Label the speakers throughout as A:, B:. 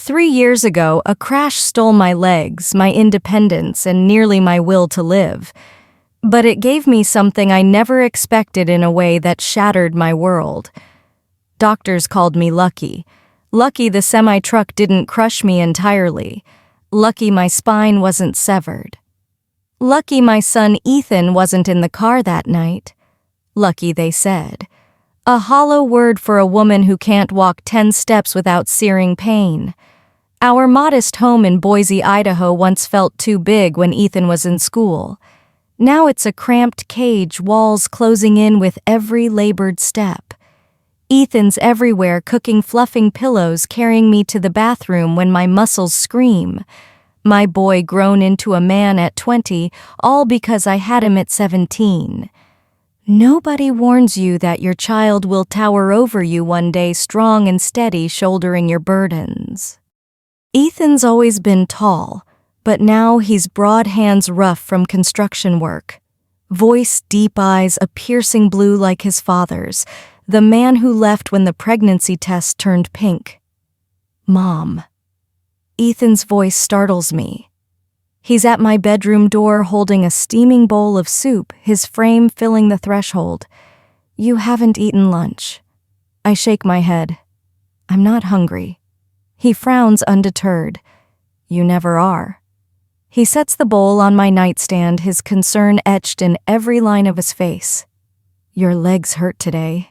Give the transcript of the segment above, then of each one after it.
A: 3 years ago, a crash stole my legs, my independence, and nearly my will to live. But it gave me something I never expected in a way that shattered my world. Doctors called me lucky. Lucky the semi-truck didn't crush me entirely. Lucky my spine wasn't severed. Lucky my son Ethan wasn't in the car that night. Lucky, they said. A hollow word for a woman who can't walk 10 steps without searing pain. Our modest home in Boise, Idaho once felt too big when Ethan was in school. Now it's a cramped cage, walls closing in with every labored step. Ethan's everywhere, cooking, fluffing pillows, carrying me to the bathroom when my muscles scream. My boy grown into a man at 20, all because I had him at 17. Nobody warns you that your child will tower over you one day, strong and steady, shouldering your burdens. Ethan's always been tall, but now he's broad hands rough from construction work. Voice, deep eyes, a piercing blue like his father's, the man who left when the pregnancy test turned pink. Mom. Ethan's voice startles me. He's at my bedroom door holding a steaming bowl of soup, his frame filling the threshold. You haven't eaten lunch. I shake my head. I'm not hungry. He frowns undeterred. You never are. He sets the bowl on my nightstand, his concern etched in every line of his face. Your legs hurt today.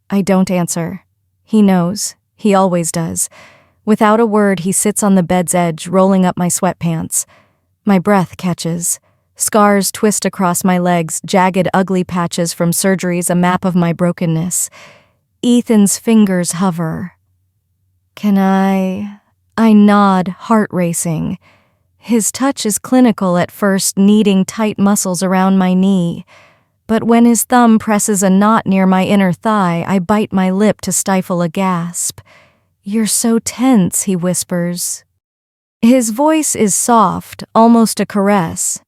A: I don't answer. He knows. He always does. Without a word, he sits on the bed's edge, rolling up my sweatpants. My breath catches. Scars twist across my legs, jagged, ugly patches from surgeries, a map of my brokenness. Ethan's fingers hover. Can I nod, heart racing. His touch is clinical at first, kneading tight muscles around my knee. But when his thumb presses a knot near my inner thigh, I bite my lip to stifle a gasp. You're so tense, he whispers. His voice is soft, almost a caress.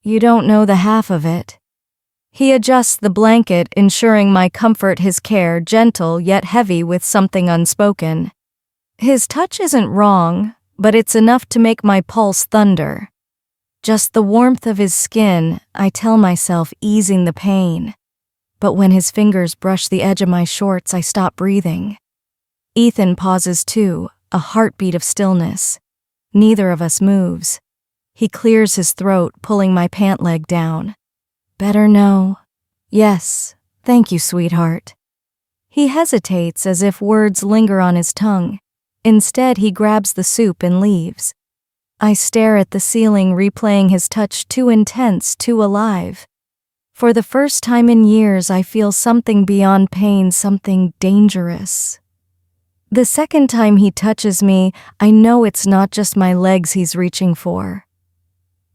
A: You don't know the half of it. He adjusts the blanket, ensuring my comfort, his care, gentle yet heavy with something unspoken. His touch isn't wrong, but it's enough to make my pulse thunder. Just the warmth of his skin, I tell myself, easing the pain. But when his fingers brush the edge of my shorts, I stop breathing. Ethan pauses too, a heartbeat of stillness. Neither of us moves. He clears his throat, pulling my pant leg down. Better no. Yes, thank you, sweetheart. He hesitates as if words linger on his tongue. Instead, he grabs the soup and leaves. I stare at the ceiling, replaying his touch, too intense, too alive. For the first time in years, I feel something beyond pain, something dangerous. The second time he touches me, I know it's not just my legs he's reaching for.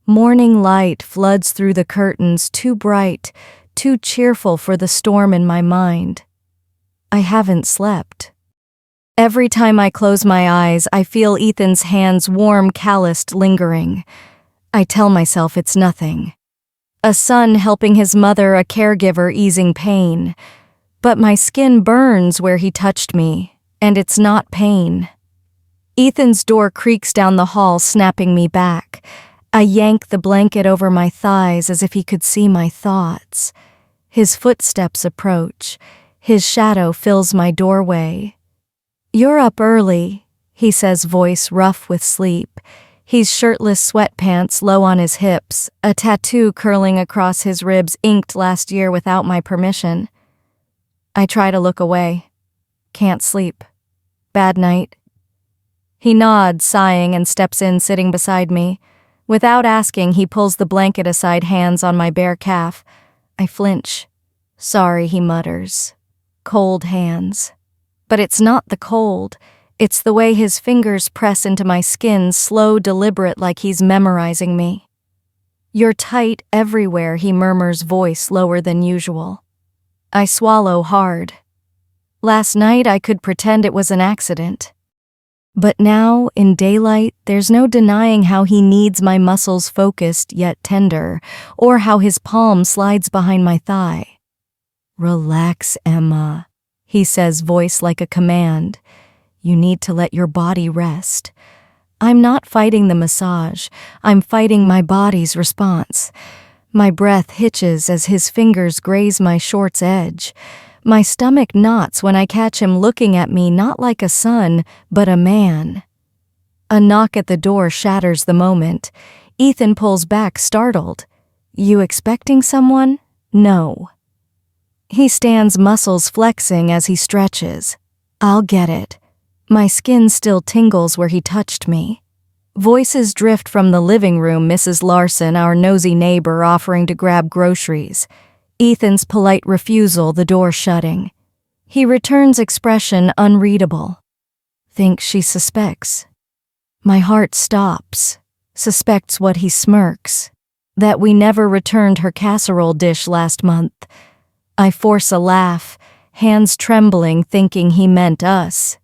A: Morning light floods through the curtains, too bright, too cheerful for the storm in my mind. I haven't slept. Every time I close my eyes, I feel Ethan's hands, warm, calloused, lingering. I tell myself it's nothing. A son helping his mother, a caregiver easing pain. But my skin burns where he touched me. And it's not pain. Ethan's door creaks down the hall, snapping me back. I yank the blanket over my thighs as if he could see my thoughts. His footsteps approach. His shadow fills my doorway. You're up early, he says, voice rough with sleep. He's shirtless, sweatpants low on his hips, a tattoo curling across his ribs inked last year without my permission. I try to look away. Can't sleep. Bad night. He nods, sighing, and steps in, sitting beside me. Without asking, he pulls the blanket aside, hands on my bare calf. I flinch. Sorry, he mutters. Cold hands. But it's not the cold. It's the way his fingers press into my skin, slow, deliberate, like he's memorizing me. You're tight everywhere, he murmurs, voice lower than usual. I swallow hard. Last night I could pretend it was an accident. But now, in daylight, there's no denying how he needs my muscles focused yet tender, or how his palm slides behind my thigh. Relax, Emma, he says, voice like a command. You need to let your body rest. I'm not fighting the massage. I'm fighting my body's response. My breath hitches as his fingers graze my short's edge. My stomach knots when I catch him looking at me not like a son, but a man. A knock at the door shatters the moment. Ethan pulls back, startled. You expecting someone? No. He stands, muscles flexing as he stretches. I'll get it. My skin still tingles where he touched me. Voices drift from the living room, Mrs. Larson, our nosy neighbor, offering to grab groceries. Ethan's polite refusal, the door shutting. He returns, expression unreadable. Thinks she suspects. My heart stops. Suspects what? He smirks. That we never returned her casserole dish last month. I force a laugh, hands trembling, thinking he meant us.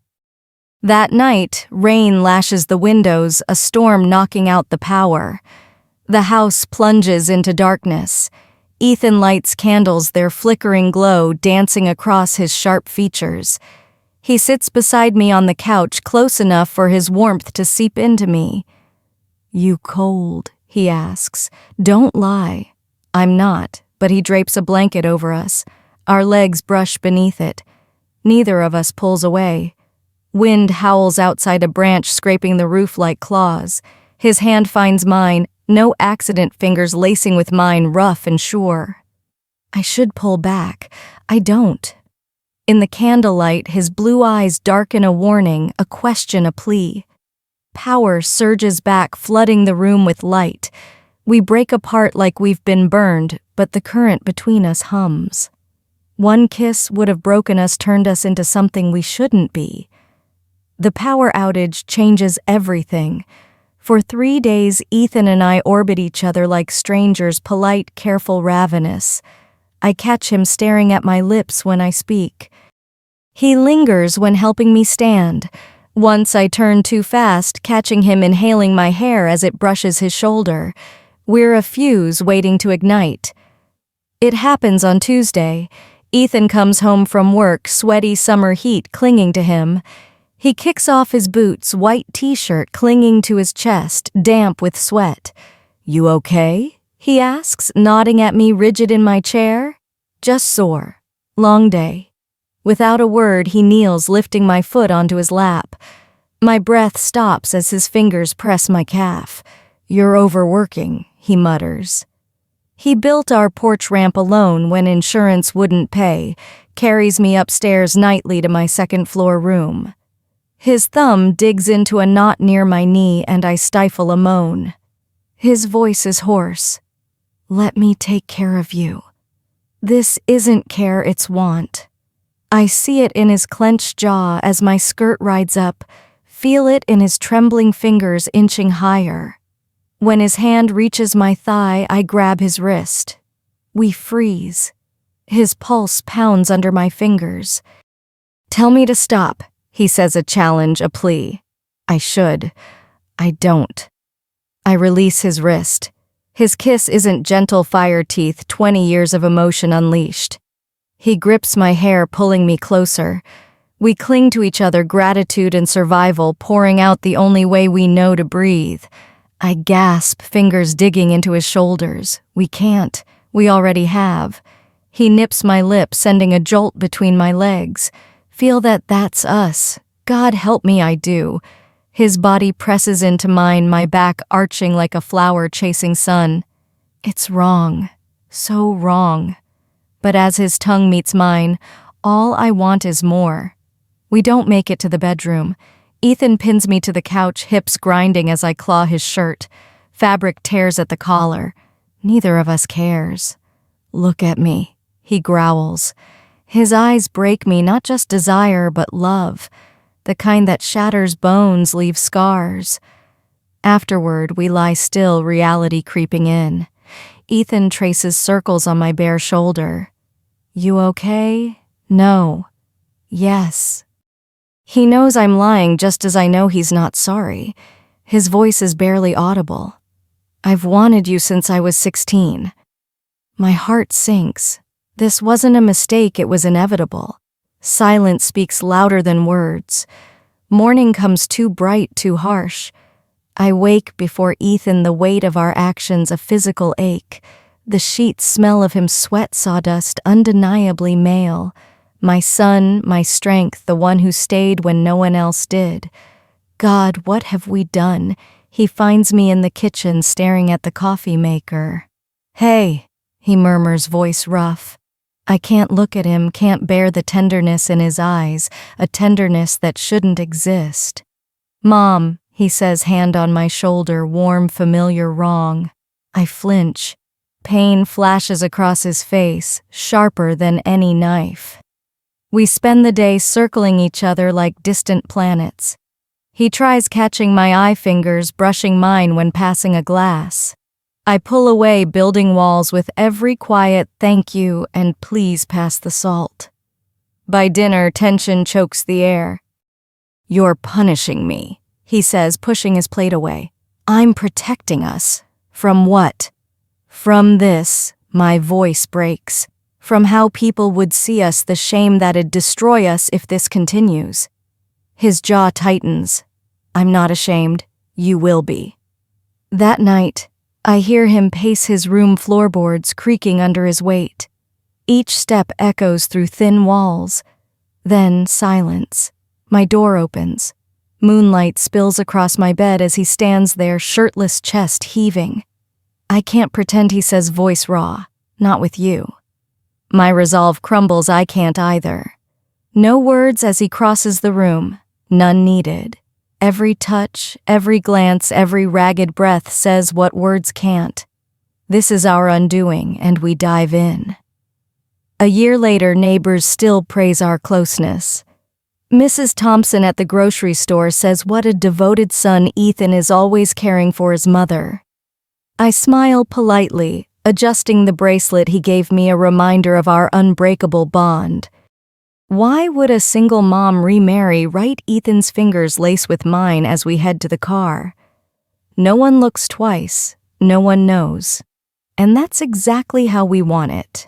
A: That night, rain lashes the windows, a storm knocking out the power. The house plunges into darkness. Ethan lights candles, their flickering glow dancing across his sharp features. He sits beside me on the couch, close enough for his warmth to seep into me. You cold? He asks. Don't lie. I'm not, but he drapes a blanket over us. Our legs brush beneath it. Neither of us pulls away. Wind howls outside a branch, scraping the roof like claws. His hand finds mine, no accident fingers lacing with mine, rough and sure. I should pull back. I don't. In the candlelight, his blue eyes darken, a warning, a question, a plea. Power surges back, flooding the room with light. We break apart like we've been burned, but the current between us hums. One kiss would have broken us, turned us into something we shouldn't be. The power outage changes everything. For 3 days, Ethan and I orbit each other like strangers, polite, careful, ravenous. I catch him staring at my lips when I speak. He lingers when helping me stand. Once I turn too fast, catching him inhaling my hair as it brushes his shoulder. We're a fuse waiting to ignite. It happens on Tuesday. Ethan comes home from work, sweaty summer heat clinging to him. He kicks off his boots, white t-shirt clinging to his chest, damp with sweat. You okay? He asks, nodding at me, rigid in my chair. Just sore. Long day. Without a word, he kneels, lifting my foot onto his lap. My breath stops as his fingers press my calf. You're overworking, he mutters. He built our porch ramp alone when insurance wouldn't pay, carries me upstairs nightly to my second-floor room. His thumb digs into a knot near my knee and I stifle a moan. His voice is hoarse. Let me take care of you. This isn't care, it's want. I see it in his clenched jaw as my skirt rides up, feel it in his trembling fingers inching higher. When his hand reaches my thigh, I grab his wrist. We freeze. His pulse pounds under my fingers. Tell me to stop, he says, a challenge, a plea. I should. I don't. I release his wrist. His kiss isn't gentle fire teeth, 20 years of emotion unleashed. He grips my hair, pulling me closer. We cling to each other, gratitude and survival pouring out the only way we know to breathe. I gasp, fingers digging into his shoulders. We can't. We already have. He nips my lip, sending a jolt between my legs. Feel that's us. God help me, I do. His body presses into mine, my back arching like a flower chasing sun. It's wrong. So wrong. But as his tongue meets mine, all I want is more. We don't make it to the bedroom. Ethan pins me to the couch, hips grinding as I claw his shirt. Fabric tears at the collar. Neither of us cares. Look at me, he growls. His eyes break me, not just desire, but love. The kind that shatters bones, leaves scars. Afterward, we lie still, reality creeping in. Ethan traces circles on my bare shoulder. You okay? No. Yes. He knows I'm lying just as I know he's not sorry. His voice is barely audible. I've wanted you since I was 16. My heart sinks. This wasn't a mistake, it was inevitable. Silence speaks louder than words. Morning comes too bright, too harsh. I wake before Ethan, the weight of our actions a physical ache. The sheets smell of him sweat sawdust, undeniably male. My son, my strength, the one who stayed when no one else did. God, what have we done? He finds me in the kitchen staring at the coffee maker. Hey, he murmurs, voice rough. I can't look at him, can't bear the tenderness in his eyes, a tenderness that shouldn't exist. Mom, he says, hand on my shoulder, warm, familiar, wrong. I flinch. Pain flashes across his face, sharper than any knife. We spend the day circling each other like distant planets. He tries catching my eye fingers, brushing mine when passing a glass. I pull away, building walls with every quiet thank you and please pass the salt. By dinner, tension chokes the air. You're punishing me, he says, pushing his plate away. I'm protecting us. From what? From this, my voice breaks. From how people would see us, the shame that'd destroy us if this continues. His jaw tightens. I'm not ashamed. You will be. That night, I hear him pace his room floorboards, creaking under his weight. Each step echoes through thin walls. Then silence. My door opens. Moonlight spills across my bed as he stands there, shirtless, chest heaving. I can't pretend, he says, voice raw. Not with you. My resolve crumbles, I can't either. No words as he crosses the room. None needed. Every touch, every glance, every ragged breath says what words can't. This is our undoing, and we dive in. A year later, neighbors still praise our closeness. Mrs. Thompson at the grocery store says what a devoted son Ethan is, always caring for his mother. I smile politely, adjusting the bracelet he gave me, a reminder of our unbreakable bond. Why would a single mom remarry? Right? Ethan's fingers lace with mine as we head to the car. No one looks twice, no one knows. And that's exactly how we want it.